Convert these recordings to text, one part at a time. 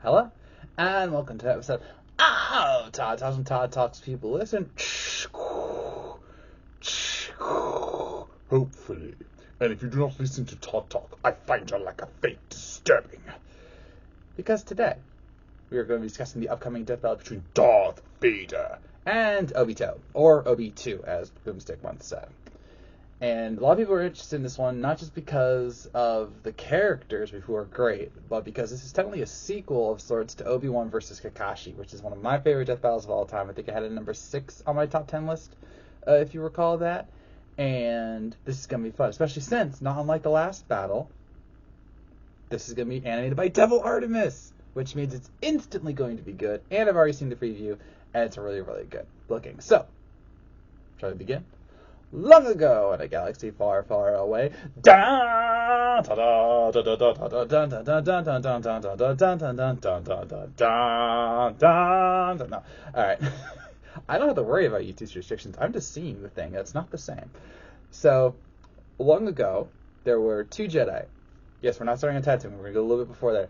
Hello, and welcome to episode of Todd Talks and Todd Talks. People listen. Hopefully. And if you do not listen to Todd Talk, I find your lack of faith disturbing. Because today, we are going to be discussing the upcoming death battle between Darth Vader and Obito, or Obi-2, as Boomstick once said. And a lot of people are interested in this one, not just because of the characters, who are great, but because this is technically a sequel of sorts to Obi-Wan versus Kakashi, which is one of my favorite death battles of all time. I think I had it number 6 on my top 10 list, if you recall that. And this is going to be fun, especially since, not unlike the last battle, this is going to be animated by Devil Artemis, which means it's instantly going to be good. And I've already seen the preview, and it's really, really good looking. So, shall we begin? Long ago, in a galaxy far, far away. All right. I don't have to worry about YouTube's restrictions. I'm just seeing the thing. That's not the same. So, long ago, there were 2 Jedi. Yes, we're not starting on Tatooine. We're going to go a little bit before there.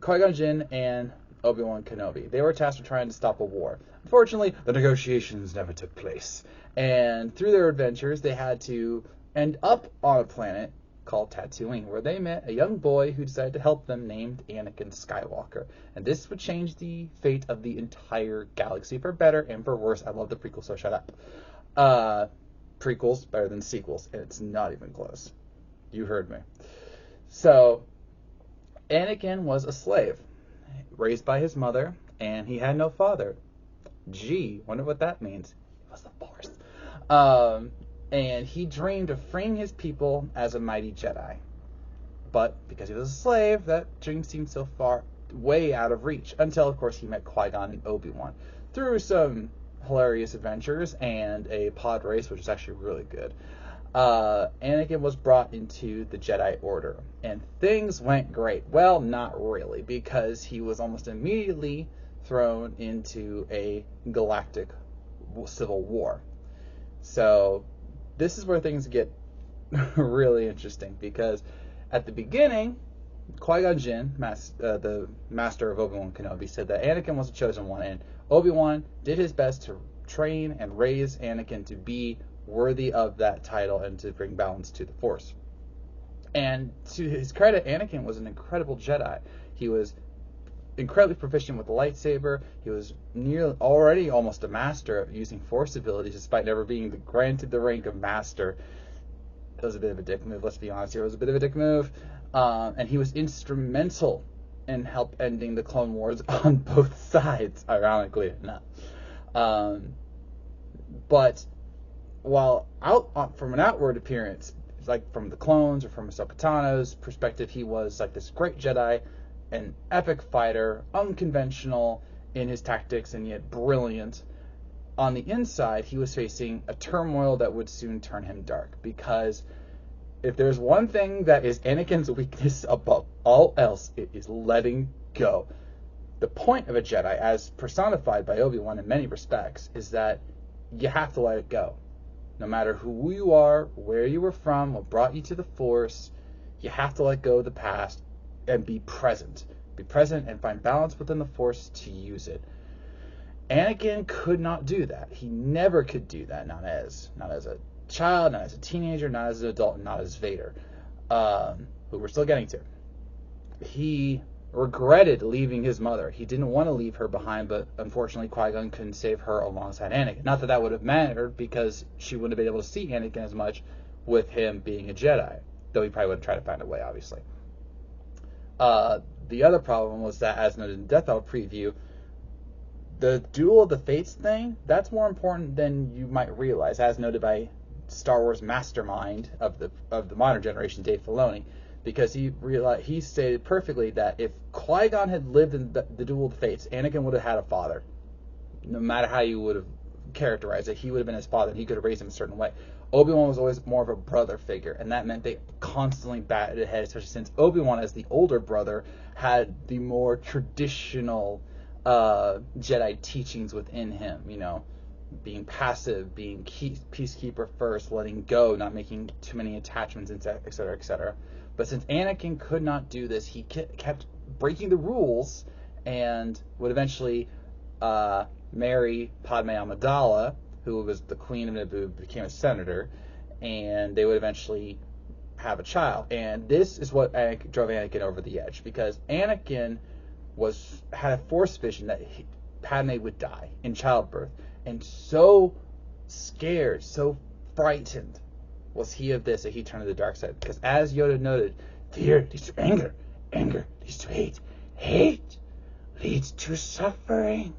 Qui-Gon Jinn and Obi-Wan Kenobi. They were tasked with trying to stop a war. Unfortunately, the negotiations never took place. And through their adventures, they had to end up on a planet called Tatooine, where they met a young boy who decided to help them named Anakin Skywalker. And this would change the fate of the entire galaxy, for better and for worse. I love the prequels, so shut up. Prequels better than sequels, and it's not even close. You heard me. So, Anakin was a slave, raised by his mother, and he had no father. Gee, wonder what that means. It was the Force. And he dreamed of freeing his people as a mighty Jedi. But because he was a slave, that dream seemed so far, way out of reach, until, of course, he met Qui-Gon and Obi-Wan. Through some hilarious adventures and a pod race, which is actually really good, Anakin was brought into the Jedi Order. And things went great. Well, not really, because he was almost immediately thrown into a galactic civil war. So this is where things get really interesting, because at the beginning, Qui-Gon Jinn, the master of Obi-Wan Kenobi, said that Anakin was the chosen one, and Obi-Wan did his best to train and raise Anakin to be worthy of that title and to bring balance to the Force. And to his credit, Anakin was an incredible Jedi. He was incredibly proficient with the lightsaber. He was already almost a master of using Force abilities, despite never being granted the rank of master. It was a bit of a dick move, let's be honest here. It was a bit of a dick move. And he was instrumental in help ending the Clone Wars on both sides, ironically enough. But while from an outward appearance, like from the clones or from Ahsoka Tano's perspective, he was like this great Jedi, an epic fighter, unconventional in his tactics and yet brilliant. On the inside, he was facing a turmoil that would soon turn him dark, because if there's one thing that is Anakin's weakness above all else, it is letting go. The point of a Jedi, as personified by Obi-Wan in many respects, is that you have to let it go. No matter who you are, where you were from, what brought you to the Force, you have to let go of the past and be present. Be present and find balance within the Force to use it. Anakin could not do that. He never could do that. Not as a child, not as a teenager, not as an adult, and not as Vader, who we're still getting to. He regretted leaving his mother. He didn't want to leave her behind, but unfortunately Qui-Gon couldn't save her alongside Anakin. Not that would have mattered, because she wouldn't have been able to see Anakin as much with him being a Jedi, though he probably would have tried to find a way, obviously. The other problem was that, as noted in the Death Battle preview, the Duel of the Fates thing, that's more important than you might realize, as noted by Star Wars mastermind of the modern generation, Dave Filoni, because he stated perfectly that if Qui-Gon had lived in the Duel of the Fates, Anakin would have had a father. No matter how you would have characterized it, he would have been his father, and he could have raised him a certain way. Obi-Wan was always more of a brother figure, and that meant they constantly batted ahead, especially since Obi-Wan, as the older brother, had the more traditional Jedi teachings within him, being passive, being peacekeeper first, letting go, not making too many attachments, etc., etc. But since Anakin could not do this, he kept breaking the rules and would eventually marry Padme Amidala, who was the queen of Naboo, became a senator, and they would eventually have a child. And this is what drove Anakin over the edge, because Anakin had a Force vision that Padme would die in childbirth, and so scared, so frightened was he of this that he turned to the dark side. Because as Yoda noted, fear leads to anger, anger leads to hate, hate leads to suffering.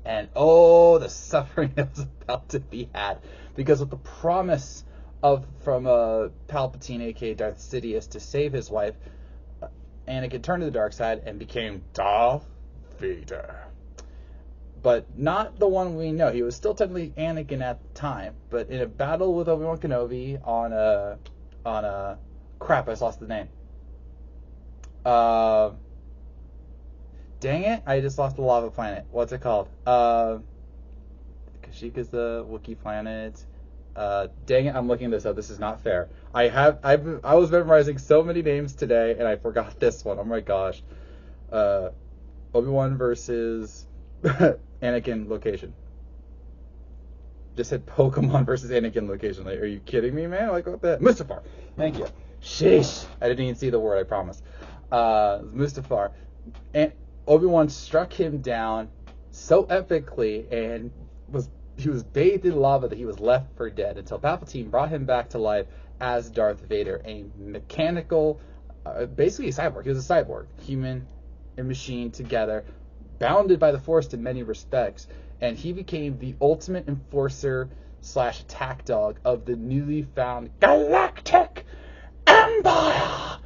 And oh, the suffering that was about to be had, because with the promise from Palpatine, aka Darth Sidious, to save his wife, Anakin turned to the dark side and became Darth Vader. But not the one we know. He was still technically Anakin at the time, but in a battle with Obi-Wan Kenobi on a crap, I just lost the name. Dang it, I just lost the lava planet. What's it called? Kashyyyka's the Wookiee planet. Dang it, I'm looking this up. This is not fair. I was memorizing so many names today, and I forgot this one. Oh my gosh. Obi-Wan versus Anakin location. Just said Pokemon versus Anakin location. Like, are you kidding me, man? Like, what the? Mustafar. Thank you. Sheesh. I didn't even see the word, I promise. Mustafar. And Obi-Wan struck him down so epically, and he was bathed in lava that he was left for dead until Palpatine brought him back to life as Darth Vader, a mechanical, basically a cyborg. He was a cyborg, human and machine together, bounded by the Force in many respects, and he became the ultimate enforcer / attack dog of the newly found Galactic Empire.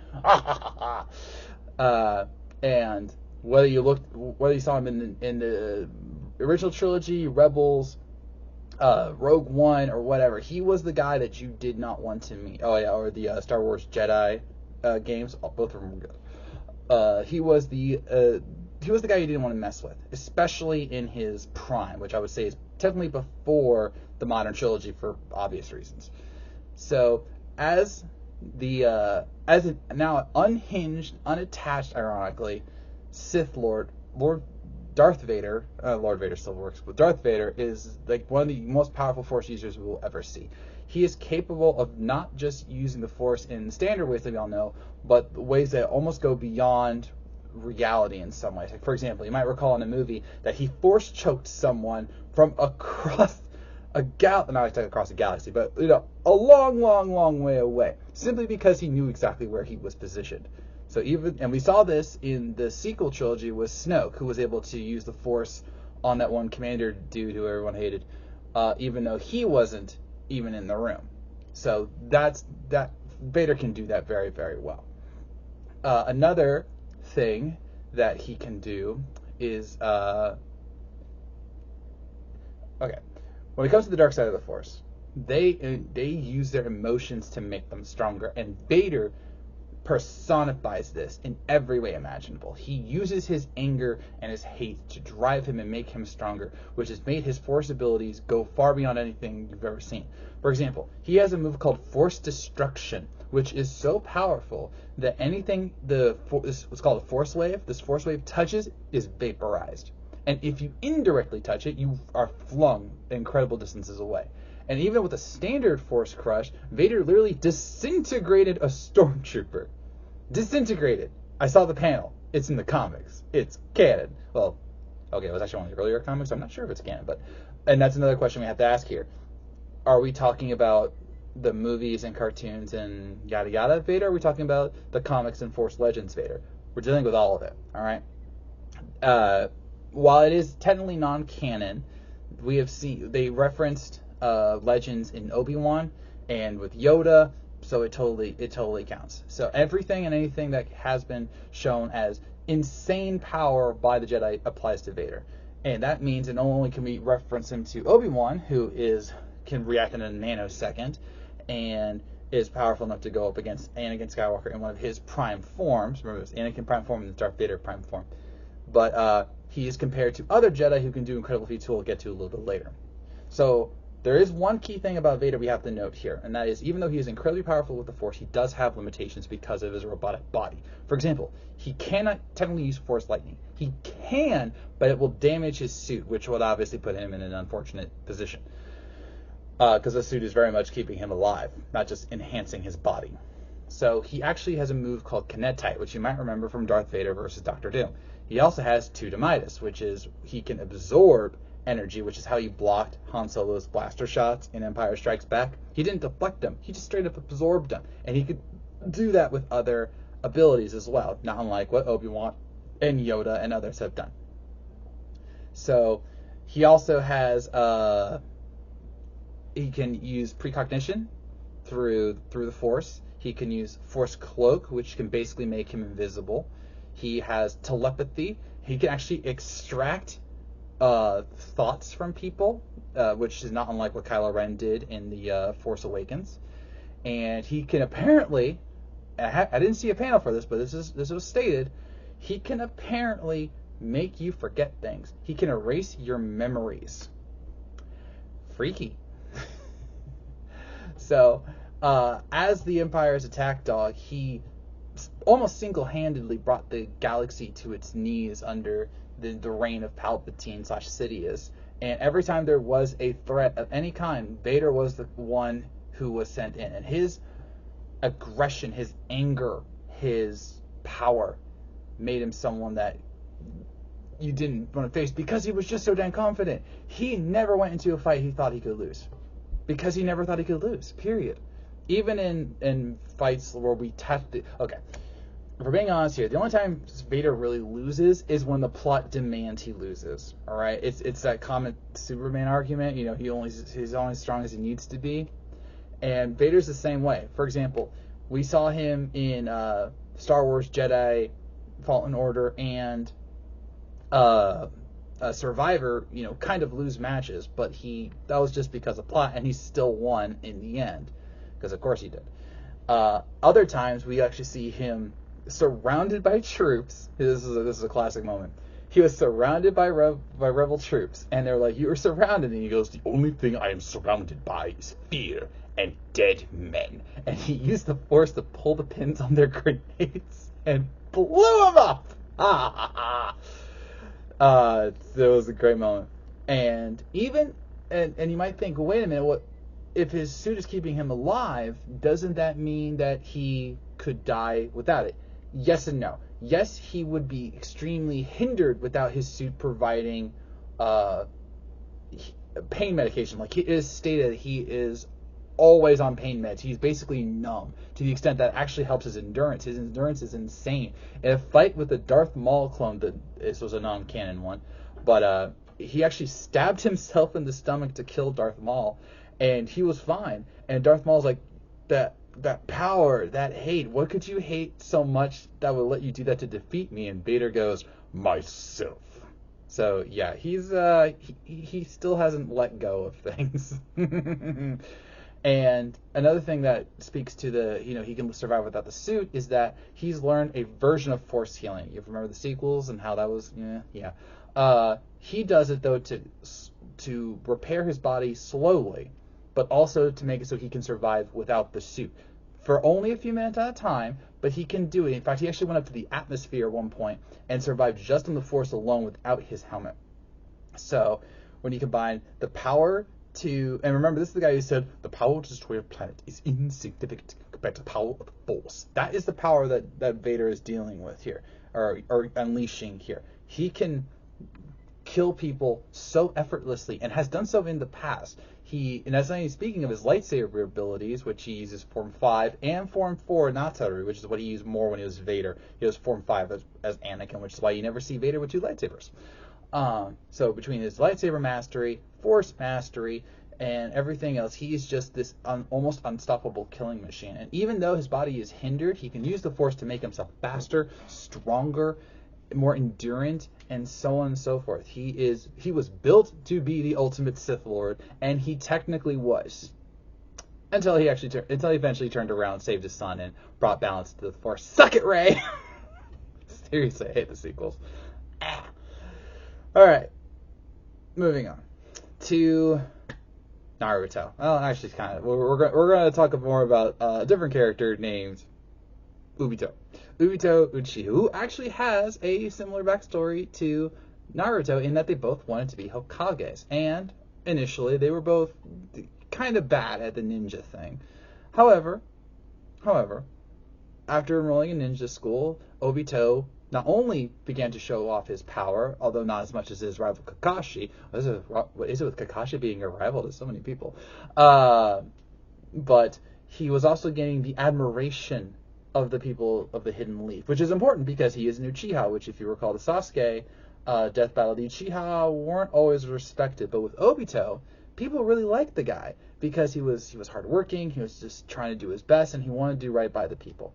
And whether you saw him in the original trilogy, Rebels, Rogue One, or whatever, he was the guy that you did not want to meet. Oh yeah, or the Star Wars Jedi games, both of them were good. He was the guy you didn't want to mess with, especially in his prime, which I would say is technically before the modern trilogy for obvious reasons. So as a now unhinged, unattached, ironically, Sith Lord Darth Vader, Lord Vader still works, but Darth Vader is like one of the most powerful Force users we will ever see. He is capable of not just using the Force in standard ways that we all know, but ways that almost go beyond reality in some ways. Like, for example, you might recall in a movie that he Force choked someone from across not across a galaxy, but a long way away, simply because he knew exactly where he was positioned. So and we saw this in the sequel trilogy with Snoke, who was able to use the Force on that one commander dude who everyone hated, even though he wasn't even in the room. So that Vader can do that very, very well. Another thing that he can do is okay. When it comes to the dark side of the Force, they use their emotions to make them stronger, and Vader personifies this in every way imaginable. He uses his anger and his hate to drive him and make him stronger, which has made his Force abilities go far beyond anything you've ever seen. For example, he has a move called Force Destruction, which is so powerful that anything this what's called a Force Wave, this Force Wave touches is vaporized. And if you indirectly touch it, you are flung incredible distances away. And even with a standard Force Crush, Vader literally disintegrated a stormtrooper. Disintegrated. I saw the panel. It's in the comics. It's canon. Well, okay, it was actually one of the earlier comics. I'm not sure if it's canon, and that's another question we have to ask here. Are we talking about the movies and cartoons and yada yada Vader? Or are we talking about the comics and Force Legends Vader? We're dealing with all of it, all right? While it is technically non-canon, we have seen they referenced Legends in Obi-Wan and with Yoda, so it totally counts. So everything and anything that has been shown as insane power by the Jedi applies to Vader, and that means it not only can we reference him to Obi-Wan, who can react in a nanosecond and is powerful enough to go up against Anakin Skywalker in one of his prime forms. Remember, it's Anakin prime form and Darth Vader prime form. But he is compared to other Jedi who can do incredible feats, who we'll get to a little bit later. So There is one key thing about Vader we have to note here, and that is even though he is incredibly powerful with the Force, he does have limitations because of his robotic body. For example, he cannot technically use Force lightning. He can, but it will damage his suit, which would obviously put him in an unfortunate position. Because the suit is very much keeping him alive, not just enhancing his body. So he actually has a move called Kinetite, which you might remember from Darth Vader versus Dr. Doom. He also has Tudamitis, which is he can absorb energy, which is how he blocked Han Solo's blaster shots in Empire Strikes Back. He didn't deflect them. He just straight up absorbed them. And he could do that with other abilities as well, not unlike what Obi-Wan and Yoda and others have done. So he also has he can use precognition through the Force. He can use Force Cloak, which can basically make him invisible. He has telepathy. He can actually extract thoughts from people, which is not unlike what Kylo Ren did in the Force Awakens. And he can apparently, I didn't see a panel for this, but this was stated, he can apparently make you forget things. He can erase your memories. Freaky. So, as the Empire's attack dog, he almost single-handedly brought the galaxy to its knees under the reign of Palpatine/Sidious. And every time there was a threat of any kind, Vader was the one who was sent in. And his aggression, his anger, his power made him someone that you didn't want to face because he was just so damn confident. He never went into a fight he thought he could lose. Because he never thought he could lose, period. Even in fights where we test it. Okay, if we're being honest here, the only time Vader really loses is when the plot demands he loses. All right, it's that common Superman argument. You know, he's only as strong as he needs to be, and Vader's the same way. For example, we saw him in Star Wars Jedi Fallen Order and Survivor, you know, kind of lose matches, but that was just because of plot, and he still won in the end, because of course he did. Other times we actually see him surrounded by troops. This is a classic moment. He was surrounded by rebel troops, and they're like, "You are surrounded," and he goes, The only thing I am surrounded by is fear and dead men. and he used the Force to pull the pins on their grenades and blew them up. That was a great moment. And even and you might think, well, wait a minute, what if his suit is keeping him alive? Doesn't that mean that he could die without it? Yes and no. Yes, he would be extremely hindered without his suit providing pain medication. Like, it is stated, he is always on pain meds. He's basically numb to the extent that actually helps his endurance. His endurance is insane. In a fight with the Darth Maul clone, this was a non-canon one, but he actually stabbed himself in the stomach to kill Darth Maul, and he was fine. And Darth Maul's like, that power, that hate, what could you hate so much that would let you do that to defeat me? And Vader goes, Myself. so yeah, he still hasn't let go of things. And another thing that speaks to he can survive without the suit is that he's learned a version of Force healing. You remember the sequels and how that was? Yeah. He does it though to repair his body slowly, but also to make it so he can survive without the suit for only a few minutes at a time. But he can do it. In fact, he actually went up to the atmosphere at one point and survived just on the Force alone without his helmet. So when you combine the power and remember, this is the guy who said the power to destroy a planet is insignificant compared to the power of the Force. That is the power that Vader is dealing with here, or unleashing here. He kill people so effortlessly and has done so in the past. And that's not even speaking of his lightsaber abilities, which he uses Form 5 and Form 4 Natsaru, which is what he used more when he was Vader. He was Form 5 as Anakin, which is why you never see Vader with two lightsabers. So between his lightsaber mastery, Force mastery, and everything else, he is just this almost unstoppable killing machine. And even though his body is hindered, he can use the Force to make himself faster, stronger, more endurant, and so on and so forth. He was built to be the ultimate Sith Lord, and he technically was. Until he eventually turned around, saved his son, and brought balance to the Force. Suck it, Rey! Seriously, I hate the sequels. Alright. Moving on to Naruto. Well, actually, kind of. We're going to talk more about a different character named Obito. Obito Uchiha, who actually has a similar backstory to Naruto in that they both wanted to be Hokages. And initially, they were both kind of bad at the ninja thing. However, after enrolling in ninja school, Obito not only began to show off his power, although not as much as his rival Kakashi. What is it with Kakashi being a rival to so many people? But he was also gaining the admiration of the people of the Hidden Leaf, which is important because he is an Uchiha, which, if you recall the Sasuke death battle, the Uchiha weren't always respected. But with Obito, people really liked the guy because he was hardworking, he was just trying to do his best, and he wanted to do right by the people.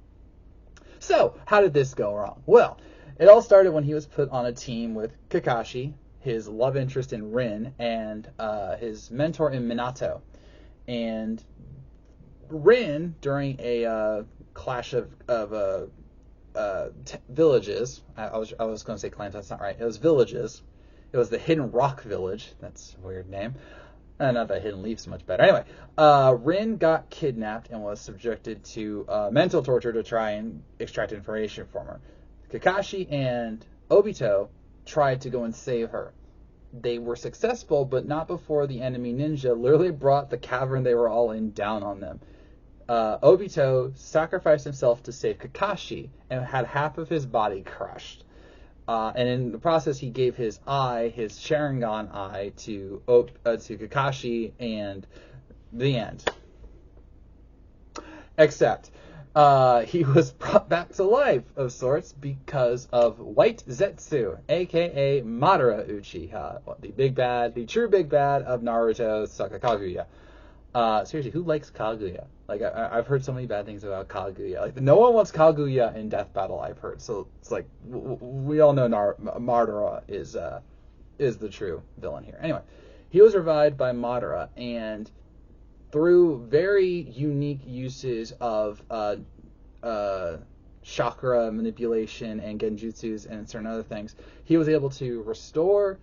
So, how did this go wrong? Well, it all started when he was put on a team with Kakashi, his love interest in Rin, and his mentor in Minato. And Rin, during a clash of villages, I was going to say clans, that's not right. It was villages. It was the Hidden Rock Village. That's a weird name. Not that Hidden Leaf's much better. Anyway, Rin got kidnapped and was subjected to mental torture to try and extract information from her. Kakashi and Obito tried to go and save her. They were successful, but not before the enemy ninja literally brought the cavern they were all in down on them. Obito sacrificed himself to save Kakashi and had half of his body crushed. And in the process, he gave his eye, his Sharingan eye, to Kakashi, and the end. Except, he was brought back to life, of sorts, because of White Zetsu, a.k.a. Madara Uchiha, the true big bad of Naruto Kaguya. Seriously, who likes Kaguya? Like, I've heard so many bad things about Kaguya. Like, no one wants Kaguya in Death Battle, I've heard. So it's like, we all know Madara is the true villain here. Anyway, he was revived by Madara, and through very unique uses of chakra manipulation and genjutsus and certain other things, he was able to restore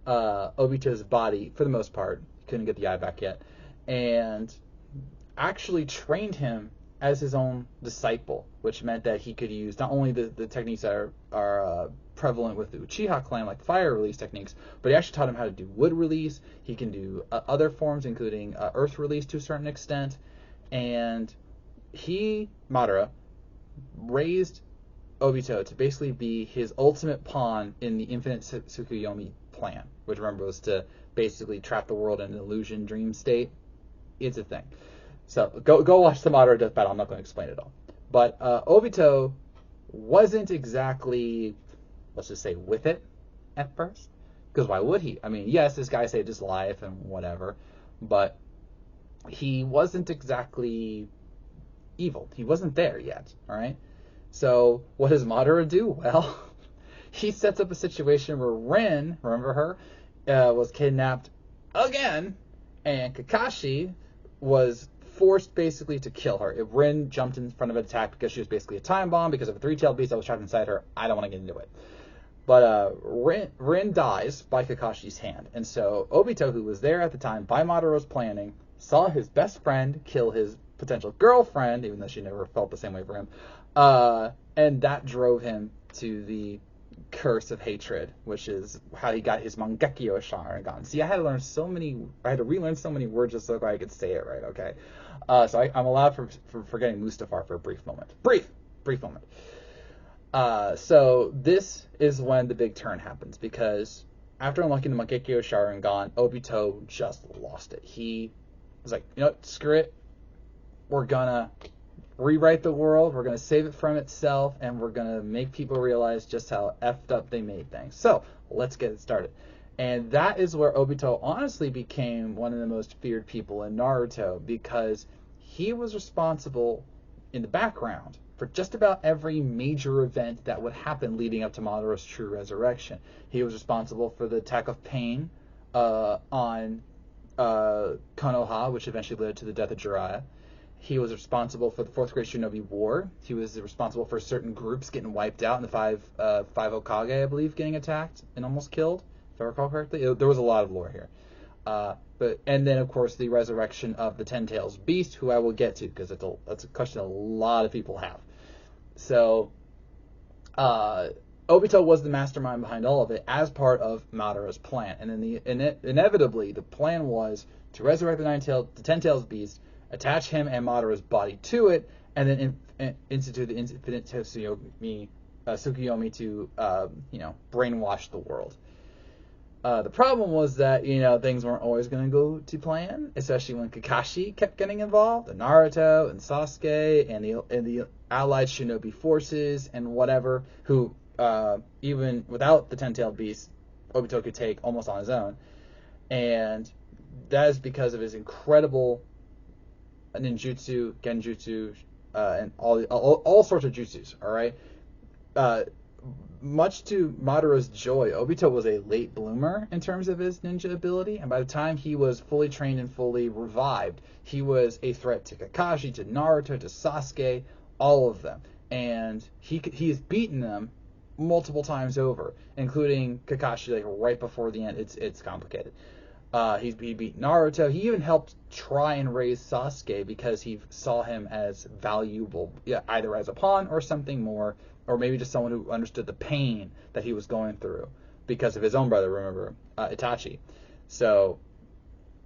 Obito's body for the most part. Couldn't get the eye back yet. And actually trained him as his own disciple, which meant that he could use not only the techniques that are prevalent with the Uchiha clan, like fire release techniques, but he actually taught him how to do wood release. He can do other forms, including earth release to a certain extent. And Madara, raised Obito to basically be his ultimate pawn in the Infinite Tsukuyomi plan, which, remember, was to basically trap the world in an illusion dream state. It's a thing. So go watch the Madara Death Battle. I'm not going to explain it all. But Obito wasn't exactly, let's just say, with it at first. Because why would he? I mean, yes, this guy saved his life and whatever, but he wasn't exactly evil. He wasn't there yet, all right? So what does Madara do? Well, he sets up a situation where Rin, remember her, was kidnapped again, and Kakashi was forced basically to kill her. If Rin jumped in front of an attack because she was basically a time bomb because of a three-tailed beast that was trapped inside her, I don't want to get into it. But Rin dies by Kakashi's hand. And so Obito, who was there at the time by Madara's planning, saw his best friend kill his potential girlfriend, even though she never felt the same way for him. And that drove him to the curse of hatred, which is how he got his Mangekyo Sharingan. See, I had to relearn so many words just so I could say it right, okay? So I'm allowed for forgetting Mustafar for a brief moment. Brief moment. So this is when the big turn happens, because after unlocking the Mangekyo Sharingan, Obito just lost it. He was like, you know what, screw it. We're gonna rewrite the world, we're going to save it from itself, and we're going to make people realize just how effed up they made things. So, let's get it started. And that is where Obito honestly became one of the most feared people in Naruto, because he was responsible in the background for just about every major event that would happen leading up to Madara's true resurrection. He was responsible for the attack of pain on Konoha, which eventually led to the death of Jiraiya. He was responsible for the Fourth Great Shinobi War. He was responsible for certain groups getting wiped out, and the five Hokage, I believe, getting attacked and almost killed, if I recall correctly. There was a lot of lore here. And then of course the resurrection of the Ten Tails Beast, who I will get to because that's a question a lot of people have. So, Obito was the mastermind behind all of it as part of Madara's plan, and then inevitably the plan was to resurrect the Ten Tails Beast, attach him and Madara's body to it, and then institute the infinite Tsukuyomi to brainwash the world. The problem was that things weren't always going to go to plan, especially when Kakashi kept getting involved, and Naruto and Sasuke and the allied shinobi forces and whatever, who even without the Ten-Tailed Beast, Obito could take almost on his own, and that is because of his incredible ninjutsu, genjutsu, and all sorts of jutsus. All right. Much to Madara's joy, Obito was a late bloomer in terms of his ninja ability, and by the time he was fully trained and fully revived, he was a threat to Kakashi, to Naruto, to Sasuke, all of them. And he has beaten them multiple times over, including Kakashi, like right before the end. It's complicated. He beat Naruto. He even helped try and raise Sasuke because he saw him as valuable, either as a pawn or something more, or maybe just someone who understood the pain that he was going through because of his own brother, remember, Itachi. So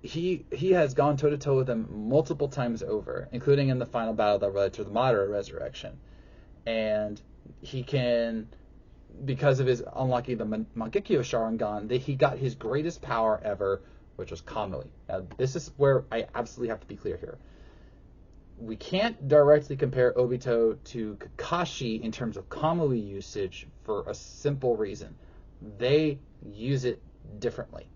he has gone toe-to-toe with him multiple times over, including in the final battle that led to the Madara resurrection. And he can, because of his unlucky the Mangekyo Sharingan, he got his greatest power ever, which was Kamui. Now, this is where I absolutely have to be clear here. We can't directly compare Obito to Kakashi in terms of Kamui usage for a simple reason. They use it differently.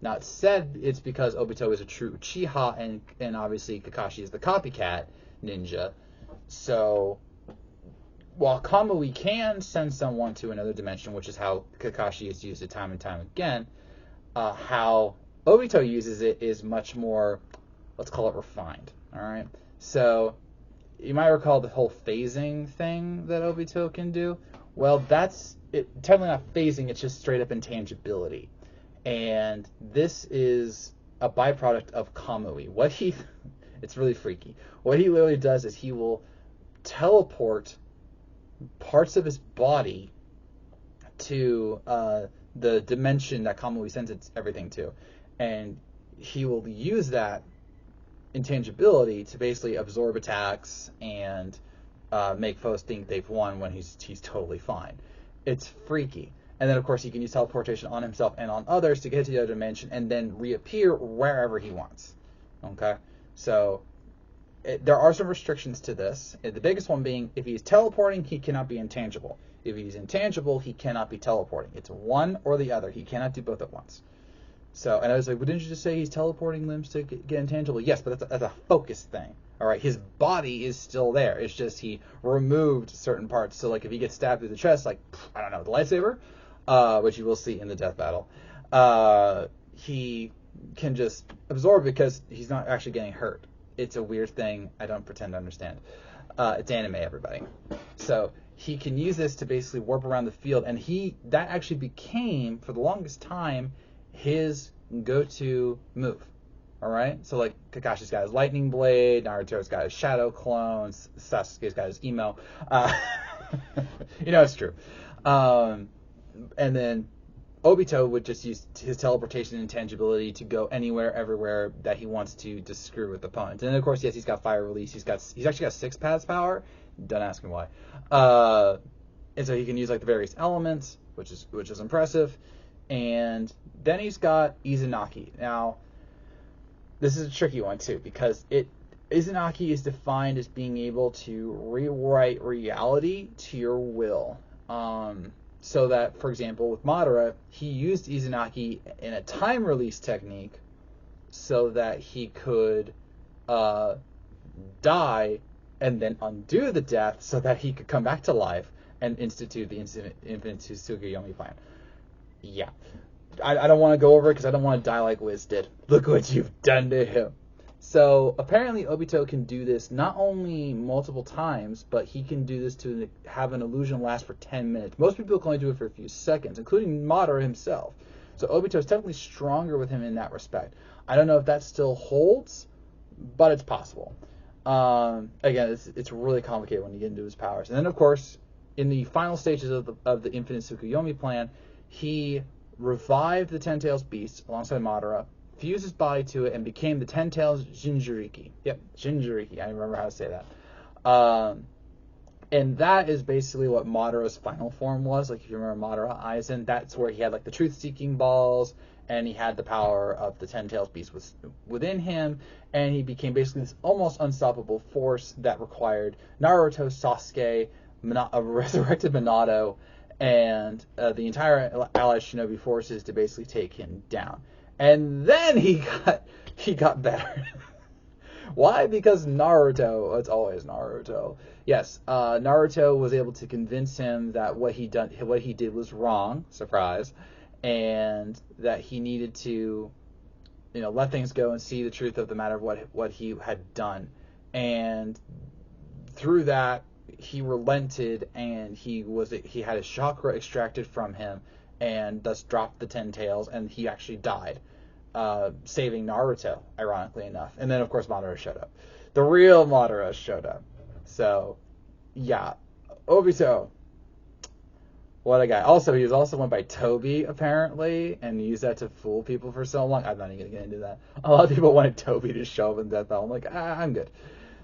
Now, it's said it's because Obito is a true Uchiha, and obviously Kakashi is the copycat ninja. So, while Kamui can send someone to another dimension, which is how Kakashi has used it time and time again, how Obito uses it is much more, let's call it refined. All right? So, you might recall the whole phasing thing that Obito can do. Well, that's technically not phasing, it's just straight up intangibility. And this is a byproduct of Kamui. It's really freaky. What he literally does is he will teleport parts of his body to the dimension that Kamui sends everything to. And he will use that intangibility to basically absorb attacks and make foes think they've won when he's totally fine. It's freaky. And then, of course, he can use teleportation on himself and on others to get to the other dimension and then reappear wherever he wants. Okay? So, there are some restrictions to this. The biggest one being, if he's teleporting, he cannot be intangible. If he's intangible, he cannot be teleporting. It's one or the other. He cannot do both at once. So, and I was like, well, didn't you just say he's teleporting limbs to get intangible? Yes, but that's a focus thing. All right, his body is still there. It's just he removed certain parts. So, like, if he gets stabbed through the chest, like, I don't know, the lightsaber, which you will see in the death battle, he can just absorb because he's not actually getting hurt. It's a weird thing. I don't pretend to understand. It's anime, everybody. So he can use this to basically warp around the field, and that actually became, for the longest time, his go-to move. All right? So, like, Kakashi's got his lightning blade, Naruto's got his shadow clones, Sasuke's got his emo. It's true. And then Obito would just use his teleportation and intangibility to go anywhere, everywhere that he wants to screw with opponents. And then, of course, yes, he's got fire release. He's actually got 6 paths power. Don't ask me why. And so he can use, like, the various elements, which is impressive. And then he's got Izanagi. Now, this is a tricky one, too, because Izanagi is defined as being able to rewrite reality to your will. So that, for example, with Madara, he used Izanagi in a time release technique so that he could die and then undo the death so that he could come back to life and institute the infinite Tsukuyomi plan. Yeah. I don't want to go over it because I don't want to die like Wiz did. Look what you've done to him. So, apparently Obito can do this not only multiple times, but he can do this to have an illusion last for 10 minutes. Most people can only do it for a few seconds, including Madara himself. So Obito is technically stronger with him in that respect. I don't know if that still holds, but it's possible. Again, it's really complicated when you get into his powers. And then, of course, in the final stages of the Infinite Tsukuyomi plan, he revived the Ten Tails Beast alongside Madara, fused his body to it, and became the Ten Tails Jinchuriki. Yep, Jinchuriki. I remember how to say that. And that is basically what Madara's final form was. Like, if you remember Madara Aizen, that's where he had, like, the truth-seeking balls, and he had the power of the Ten Tails Beast within him, and he became basically this almost unstoppable force that required Naruto, Sasuke, a resurrected Minato, and the entire Allied Shinobi forces to basically take him down. And then he got better. Why? Because Naruto, it's always Naruto. Yes, Naruto was able to convince him that what he did was wrong, surprise, and that he needed to, let things go and see the truth of the matter of what he had done. And through that, he relented, and he had his chakra extracted from him, and thus dropped the Ten Tails, and he actually died, saving Naruto, ironically enough. And then, of course, Madara showed up. The real Madara showed up. So, yeah, Obito, what a guy. Also, he was also went by Toby, apparently, and used that to fool people for so long. I'm not even going to get into that. A lot of people wanted Toby to show up in Death Battle. I'm like, I'm good.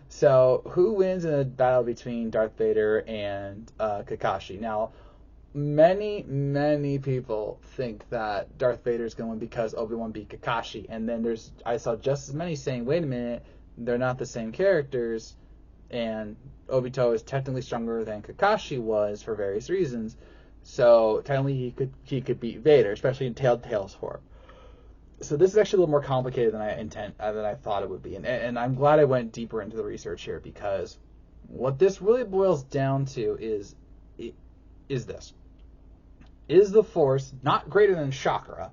So, who wins in a battle between Darth Vader and Kakashi? Now, many people think that Darth Vader is going to win because Obi-Wan beat Kakashi, and then I saw just as many saying, wait a minute, they're not the same characters, and Obito is technically stronger than Kakashi was for various reasons, so technically he could beat Vader, especially in Telltale's form. So this is actually a little more complicated than I thought it would be, and I'm glad I went deeper into the research here, because what this really boils down to is this. Is the Force not greater than chakra?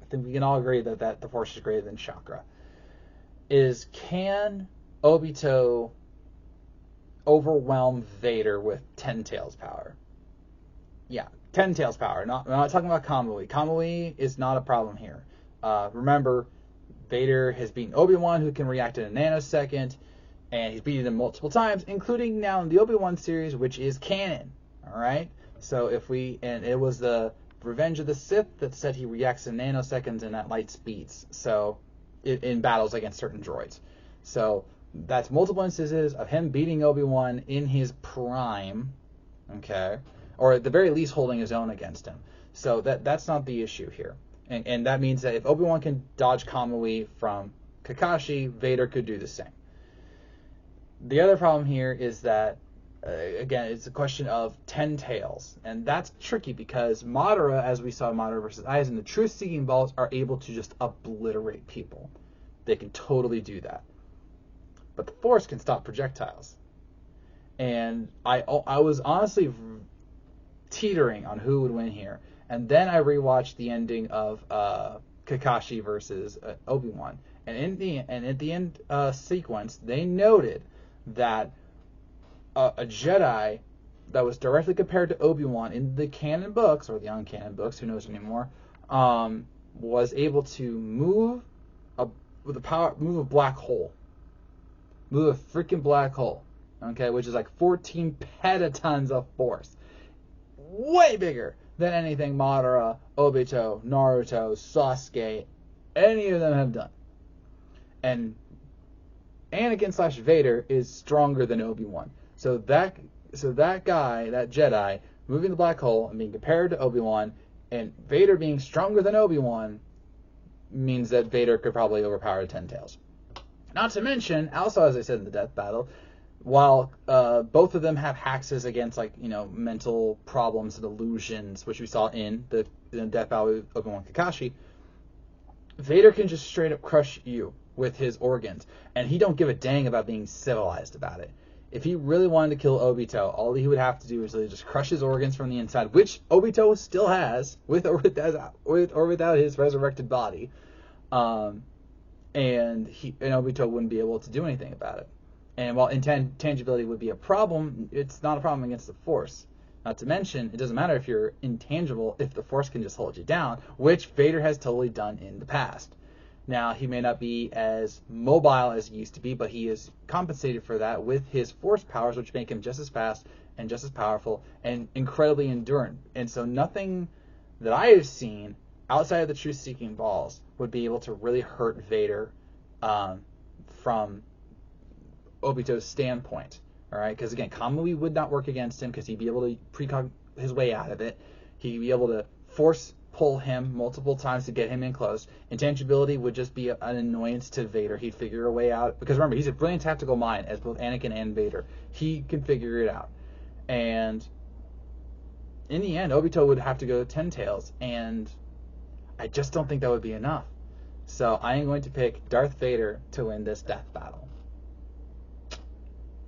I think we can all agree that the Force is greater than chakra. Can Obito overwhelm Vader with Ten Tails power? Yeah, Ten Tails power. We're not talking about Kamui. Kamui is not a problem here. Remember, Vader has beaten Obi-Wan, who can react in a nanosecond, and he's beaten him multiple times, including now in the Obi-Wan series, which is canon. All right. So and it was the Revenge of the Sith that said he reacts in nanoseconds and at light speeds. So in battles against certain droids. So that's multiple instances of him beating Obi-Wan in his prime, okay, or at the very least holding his own against him. So that's not the issue here. And that means that if Obi-Wan can dodge Kamui from Kakashi, Vader could do the same. The other problem here is that again, it's a question of Ten Tails, and that's tricky because Madara, as we saw Madara versus Aizen, the truth-seeking balls are able to just obliterate people. They can totally do that, but the Force can stop projectiles. And I was honestly teetering on who would win here, and then I rewatched the ending of Kakashi versus Obi-Wan, and at the end sequence, they noted that a Jedi that was directly compared to Obi-Wan in the canon books, or the uncanon books, who knows anymore, was able to move a black hole. Move a freaking black hole, okay, which is like 14 petatons of force. Way bigger than anything Madara, Obito, Naruto, Sasuke, any of them have done. And Anakin / Vader is stronger than Obi-Wan. So that guy, that Jedi, moving the black hole and being compared to Obi-Wan, and Vader being stronger than Obi-Wan, means that Vader could probably overpower the Ten Tails. Not to mention, also as I said in the Death Battle, while both of them have hexes against mental problems and illusions, which we saw in the Death Battle of Obi-Wan Kakashi, Vader can just straight up crush you with his organs, and he don't give a dang about being civilized about it. If he really wanted to kill Obito, all he would have to do is really just crush his organs from the inside, which Obito still has, with or without his resurrected body, and Obito wouldn't be able to do anything about it. And while intangibility would be a problem, it's not a problem against the Force. Not to mention, it doesn't matter if you're intangible if the Force can just hold you down, which Vader has totally done in the past. Now, he may not be as mobile as he used to be, but he is compensated for that with his Force powers, which make him just as fast and just as powerful and incredibly enduring. And so nothing that I have seen outside of the truth-seeking balls would be able to really hurt Vader from Obito's standpoint. All right, because again, Kamui would not work against him because he'd be able to precog his way out of it. He'd be able to force pull him multiple times to get him in close. Intangibility would just be an annoyance to Vader. He'd figure a way out, because remember, he's a brilliant tactical mind, as both Anakin and Vader. He can figure it out. And in the end, Obito would have to go 10 tails, and I just don't think that would be enough. So I am going to pick Darth Vader to win this death battle.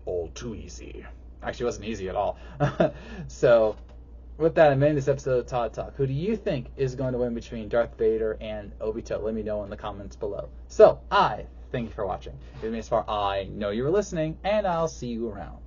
All too easy. Actually, it wasn't easy at all. So, with that, I'm ending this episode of Todd Talk. Who do you think is going to win between Darth Vader and Obito? Let me know in the comments below. So, I thank you for watching. It made me as far I know you were listening, and I'll see you around.